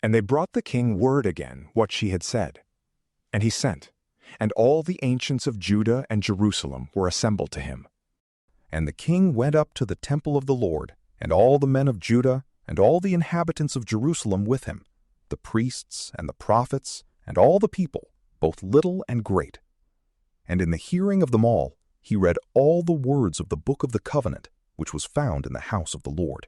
And they brought the king word again what she had said. And he sent, and all the ancients of Judah and Jerusalem were assembled to him. And the king went up to the temple of the Lord, and all the men of Judah and all the inhabitants of Jerusalem with him, the priests and the prophets and all the people, both little and great. And in the hearing of them all, he read all the words of the book of the covenant, which was found in the house of the Lord.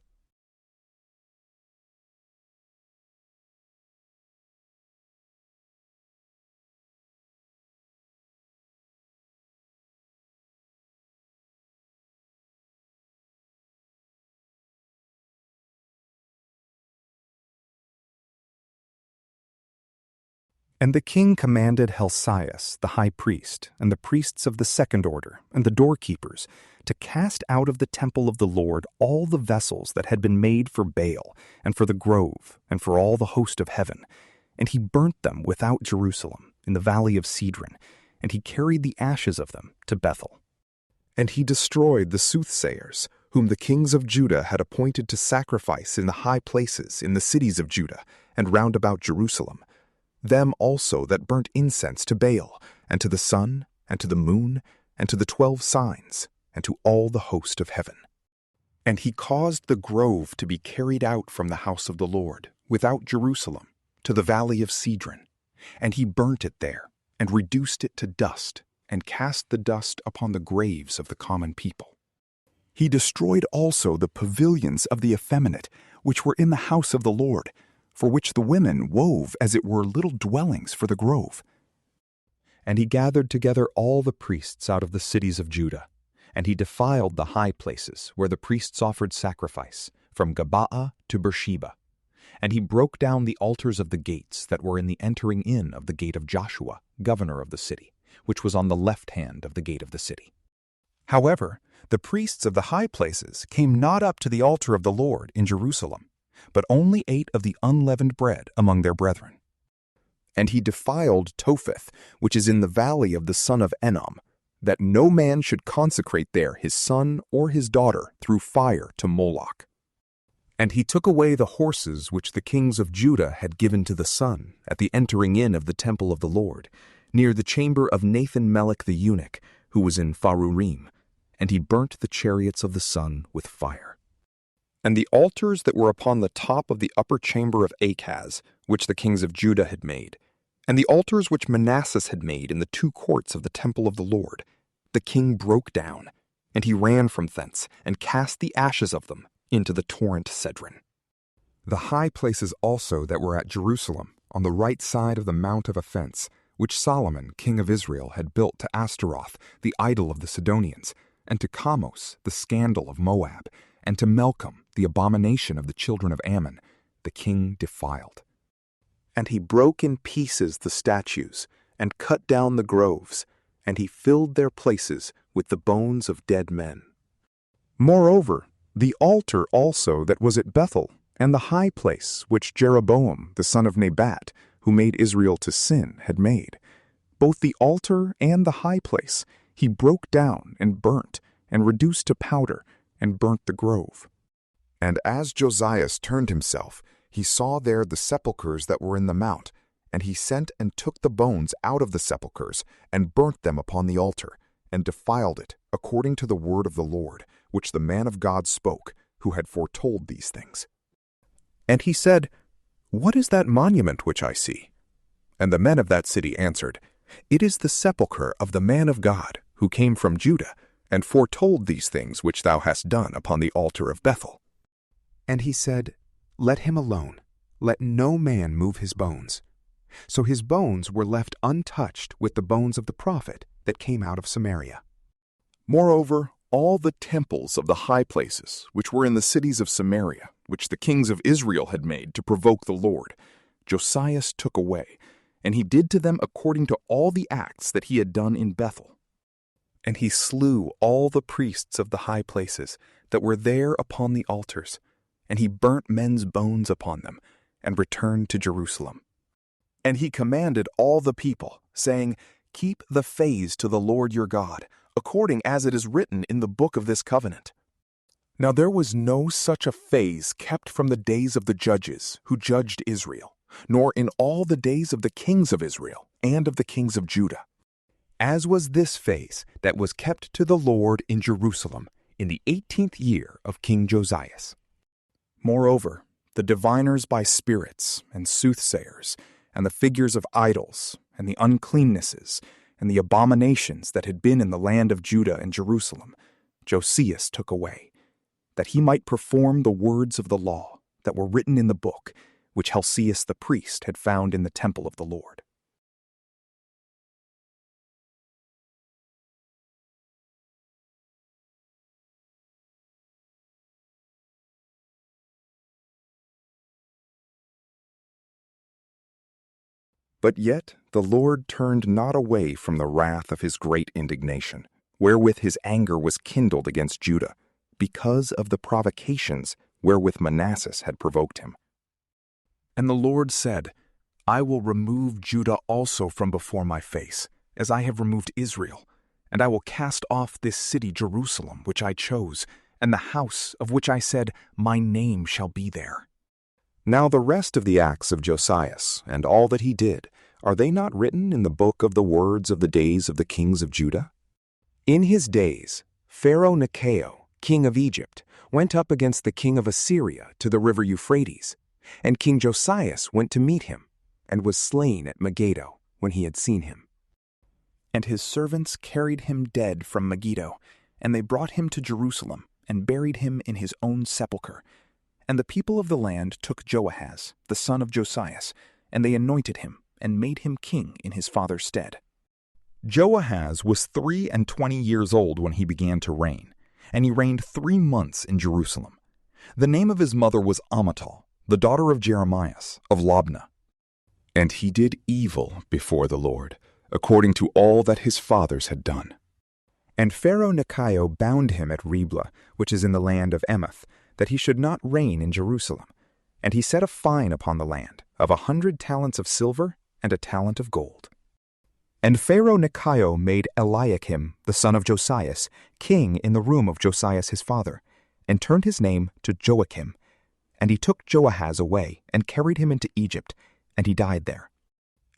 And the king commanded Helcias, the high priest, and the priests of the second order, and the doorkeepers, to cast out of the temple of the Lord all the vessels that had been made for Baal, and for the grove, and for all the host of heaven. And he burnt them without Jerusalem, in the valley of Cedron, and he carried the ashes of them to Bethel. And he destroyed the soothsayers, whom the kings of Judah had appointed to sacrifice in the high places in the cities of Judah, and round about Jerusalem, them also that burnt incense to Baal, and to the sun, and to the moon, and to the 12 signs, and to all the host of heaven. And he caused the grove to be carried out from the house of the Lord, without Jerusalem, to the valley of Cedron. And he burnt it there, and reduced it to dust, and cast the dust upon the graves of the common people. He destroyed also the pavilions of the effeminate, which were in the house of the Lord, for which the women wove as it were little dwellings for the grove. And he gathered together all the priests out of the cities of Judah, and he defiled the high places where the priests offered sacrifice, from Gabaa to Beersheba. And he broke down the altars of the gates that were in the entering in of the gate of Joshua, governor of the city, which was on the left hand of the gate of the city. However, the priests of the high places came not up to the altar of the Lord in Jerusalem, but only ate of the unleavened bread among their brethren. And he defiled Topheth, which is in the valley of the son of Enom, that no man should consecrate there his son or his daughter through fire to Moloch. And he took away the horses which the kings of Judah had given to the sun at the entering in of the temple of the Lord, near the chamber of Nathan-Melech the eunuch, who was in Farurim, and he burnt the chariots of the sun with fire. And the altars that were upon the top of the upper chamber of Achaz, which the kings of Judah had made, and the altars which Manasseh had made in the 2 courts of the temple of the Lord, the king broke down, and he ran from thence, and cast the ashes of them into the torrent Cedron. The high places also that were at Jerusalem, on the right side of the Mount of Offense, which Solomon, king of Israel, had built to Ashtaroth, the idol of the Sidonians, and to Chamos, the scandal of Moab, and to Melcom, the abomination of the children of Ammon, the king defiled. And he broke in pieces the statues, and cut down the groves, and he filled their places with the bones of dead men. Moreover, the altar also that was at Bethel, and the high place which Jeroboam the son of Nebat, who made Israel to sin, had made, both the altar and the high place he broke down and burnt, and reduced to powder, and burnt the grove. And as Josias turned himself, he saw there the sepulchres that were in the mount, and he sent and took the bones out of the sepulchres, and burnt them upon the altar, and defiled it, according to the word of the Lord, which the man of God spoke, who had foretold these things. And he said, What is that monument which I see? And the men of that city answered, It is the sepulchre of the man of God, who came from Judah, and foretold these things which thou hast done upon the altar of Bethel. And he said, Let him alone, let no man move his bones. So his bones were left untouched with the bones of the prophet that came out of Samaria. Moreover, all the temples of the high places, which were in the cities of Samaria, which the kings of Israel had made to provoke the Lord, Josias took away, and he did to them according to all the acts that he had done in Bethel. And he slew all the priests of the high places that were there upon the altars, and he burnt men's bones upon them, and returned to Jerusalem. And he commanded all the people, saying, Keep the phase to the Lord your God, according as it is written in the book of this covenant. Now there was no such a phase kept from the days of the judges who judged Israel, nor in all the days of the kings of Israel and of the kings of Judah. As was this face that was kept to the Lord in Jerusalem in the 18th year of King Josias. Moreover, the diviners by spirits and soothsayers, and the figures of idols, and the uncleannesses, and the abominations that had been in the land of Judah and Jerusalem, Josias took away, that he might perform the words of the law that were written in the book, which Hilkiah the priest had found in the temple of the Lord. But yet the Lord turned not away from the wrath of his great indignation, wherewith his anger was kindled against Judah, because of the provocations wherewith Manasseh had provoked him. And the Lord said, I will remove Judah also from before my face, as I have removed Israel, and I will cast off this city Jerusalem which I chose, and the house of which I said, My name shall be there. Now the rest of the acts of Josias, and all that he did, are they not written in the book of the words of the days of the kings of Judah? In his days, Pharaoh Necho, king of Egypt, went up against the king of Assyria to the river Euphrates, and King Josias went to meet him, and was slain at Megiddo when he had seen him. And his servants carried him dead from Megiddo, and they brought him to Jerusalem, and buried him in his own sepulchre. And the people of the land took Joahaz, the son of Josias, and they anointed him, and made him king in his father's stead. Joahaz was 23 years old when he began to reign, and he reigned 3 months in Jerusalem. The name of his mother was Ammital, the daughter of Jeremias, of Labna. And he did evil before the Lord, according to all that his fathers had done. And Pharaoh Necho bound him at Riblah, which is in the land of Emath, that he should not reign in Jerusalem. And he set a fine upon the land of 100 talents of silver and a talent of gold. And Pharaoh Necho made Eliakim, the son of Josias, king in the room of Josias his father, and turned his name to Joachim. And he took Joahaz away, and carried him into Egypt, and he died there.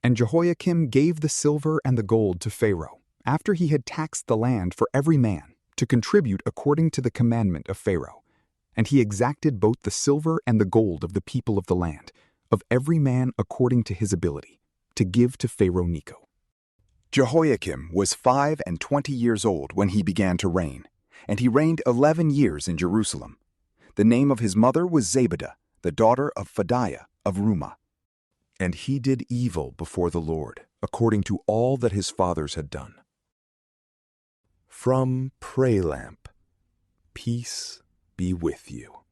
And Jehoiakim gave the silver and the gold to Pharaoh, after he had taxed the land for every man, to contribute according to the commandment of Pharaoh. And he exacted both the silver and the gold of the people of the land, of every man according to his ability, to give to Pharaoh Necho. Jehoiakim was 25 years old when he began to reign, and he reigned 11 years in Jerusalem. The name of his mother was Zebidah, the daughter of Phadiah of Rumah. And he did evil before the Lord, according to all that his fathers had done. From PrayLamp, peace be with you.